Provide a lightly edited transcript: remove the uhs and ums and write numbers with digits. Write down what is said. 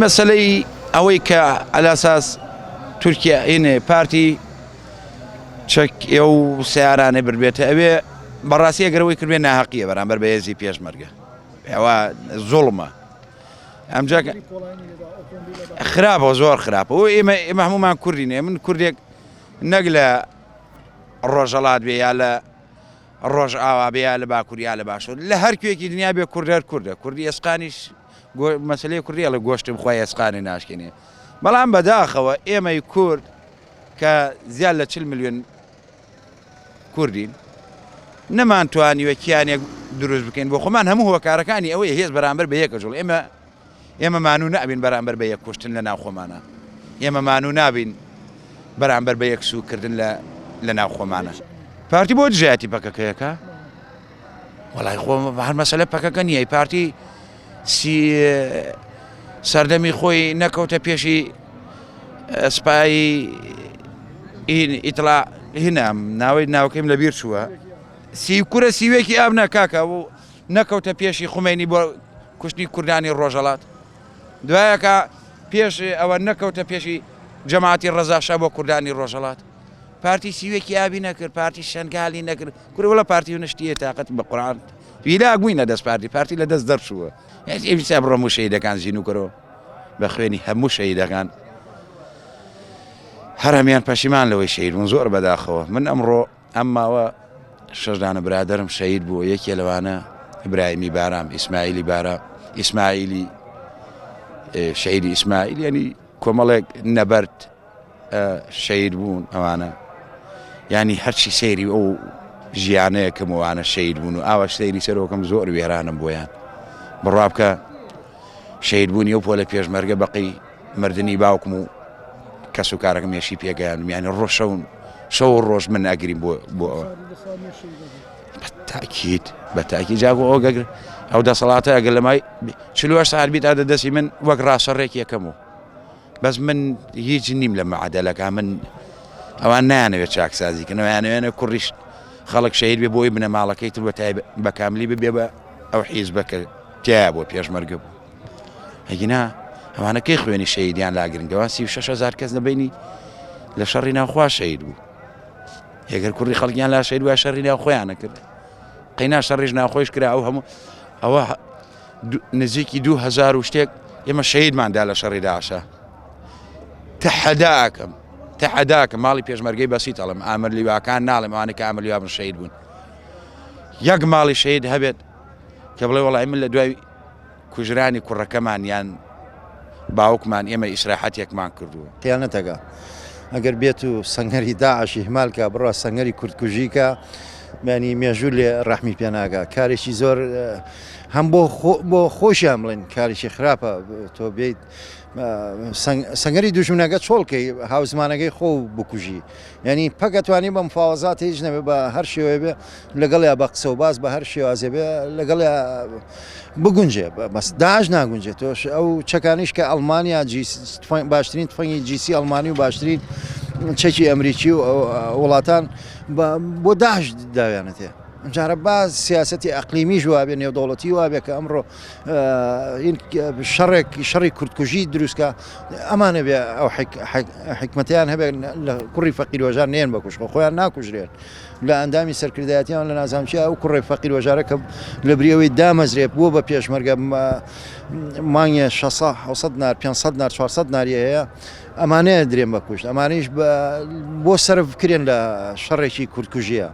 مەسەلەی ئەوەی کە ئەلاساس تورکیا هینێ پارتی چەک ئێو سیارانە ببێتە ئەوێ بەڕاستی ئەگەرەوەی کردوێ ناحەقیە بەرامبەر بە هێزی پێشمەرگە ئێوە زوڵمە ئەمجا خراپە زۆر خراپە و ئێمە هەمومان کوردینێ من کوردێک نەک لە ڕۆژەڵات بێ یا لە ڕۆژ ئاوا بێ یا لە باکووریا لە باشوور لە هەر کوێکی دنیا بێ کوردەر کووردە کوردی ئێسقانیش مەسلەی کوردیە لە گۆشتم خۆی ئێسقانی ناشکێنێ بەڵام بەداخەوە ئێمەی کورد کە زیاد لە 40 ملیۆن کوردین نەمانتوانیوە کیانێک دروست بکەین بۆ خۆمان هەموو هۆکارەکانی ئەوەی هێز بەرامبەر بە یەکە جوڵ ئێمە مانوو نابین بەرامبەر بە یەک کوشتن لە ناو خۆمانە ئێمە مانوو نابین بەرامبەر بە یەک سوکردن لە ناو خۆمانە پارتی بۆ دژایەتی پەکەکەیەکە وەڵای خۆم هەر مەسەلە پەکەکە نییە پارتی سەردەمی خۆی نەکەوتە پێشی سپایی ئیتڵا هینام ناوەی ناوکەیم لەبیر چووە سیکورە سیوێکی ئاب نەکاکە و نەکەوتە پێشی خومێنی بۆ کوشتنی کوردانی ڕۆژەڵات دوایەکە پێش ئەوە نەکەوتە پێشی جەماعەتی ڕەزاشا بۆ کوردانی ڕۆژەڵات پارتی سیوێکی ئابی نەکرد پارتی شەنگالی نەکرد کوڕوەڵە پارتی و نشتیە تااقەت بە قورآن ویلا بووینە دەست پارتی لە دەست دەرچووە ئێستا بڕۆ هەموو شەیدەکان زیینوکەرەوە بە خوێنی هەموو شەیدەکان هەر هەمیان پەشیمان لەوەی شەید بوون زۆر بەداخەوە من ئەمڕۆ ئەم ماوە 6 دانە برادرم شەید بوو یەکێ لەوانە ئیبراهیمی بارام ئیسماعیلی بارام ئیسماعیلی شەیدی ئیسماعیل ینی کۆمەڵێک نەبەرد شەید بوون ئەوانە ینی هەرچی سەیری ئەو ژیانەیە کەمەوانە شەید بوون و ئاوا سەیری سەرۆکەم زۆر وێرانم بۆیان بڕوا بکە شەید بوونی ئەو پۆلە پێشمەرگە بەقی مردنی باوکم و کەس و کارەکەم یەشی پێگەیان میانی ڕۆژ شەو ڕۆژ من ئەگرین بۆ ئەوە بەتاکید جاگۆ ئەو گەگر ئەو دەسەڵاتە ئەگەر لەمای 48 ساعت بیتا دەدەسی من وەک ڕاستەڕێک یەکەمەوە بەس من هیچ نیم لە مەعادەلەکە من ئەوان نایانەوێت چاکسازیکردن ئەویانەوێنە کوڕیش خەڵک شەید بێ بۆی بنە ماڵەکەی تر بە کاملی ببێ بە ئەو حیزبەکە تایە بۆ پێشمەرگە بوو هەگینا ئەوانە کەی خوێنی شەیدیان لاگرنگەوە 36,000 کەس لەبینی لە شەڕی ناوخوا شەید بوو ئەگەر کوڕی خەڵکیان لا شەید وە شەڕی ناو خۆیانە کرد قەینا شەڕیش ناوخۆیش کرا ئەو هەموو ئەوە نزیکی 2000 و شتێک ئێمە شەیدماندا لە شەڕی داعشە تەحەداکەم ماڵی پێشمەرگەی بەسیت ئەڵم ئامر لیواکان ناڵێم ئەوانە کە ئامر لیوا بن شەید بوون یەک ماڵی شەید هەبێت کە بڵێ وەڵای من لە دوای کوژرانی کوڕەکەمان یان باوکمان ئێمە ئیسراحەتێکمان کردووە خیانەتەکە ئەگەر بێت و سەنگەری داعشی هەمالکە بڕە سەنگەری کوردکوژیکە ینی مێژوو لێ ڕەحمی پێناگا کارێکی زۆر هەم بۆ خۆشیان بڵێن کارێکی خراپە تۆ بێیت سەنگەری دوژمنەکە چۆڵکەی هاوزمانەکەی خۆ بکوژی ینی پەکەتوانی بە مفاوەزات هیچ نەبێ بە هەر شێوێ بێ لەگەڵیا بە قسە و باز بە هەر شێوازێ بێ لەگەڵیا بگونجێ بەس داعش ناگونجێت تۆش ئەو چەکانیش کە ئەڵمانیا باشترین تفەنگی جیسی ئەڵمانی و باشترین چەکی ئەمریکی و وڵاتان بۆ داعش داویانەتێ جارە باز سیاسەتی ئەقلیمیش وابێ نێودەوڵەتی وابێ کە ئەمڕۆ شەڕی کوردکوژی دروستکە ئەمانە بێ ئەو حکمەتیان هەبێت لە کوڕی فەقیرۆژار نێن بەکوشخۆ خۆیان ناکوژرێن لە ئەندامی سەرکردایەتیان لە نازانچی ئەو کوڕی فەقیرۆژارە کە لە بریەوەی دامەزرێت بووە بە پێشمەرگە مانگە 600 نار 500 نار 400 ناری هەیە ئەمانەیە درێن بەکوشت ئەمانیش بۆ سەرف بکرێن لە شەڕێکی کوردکوژیە.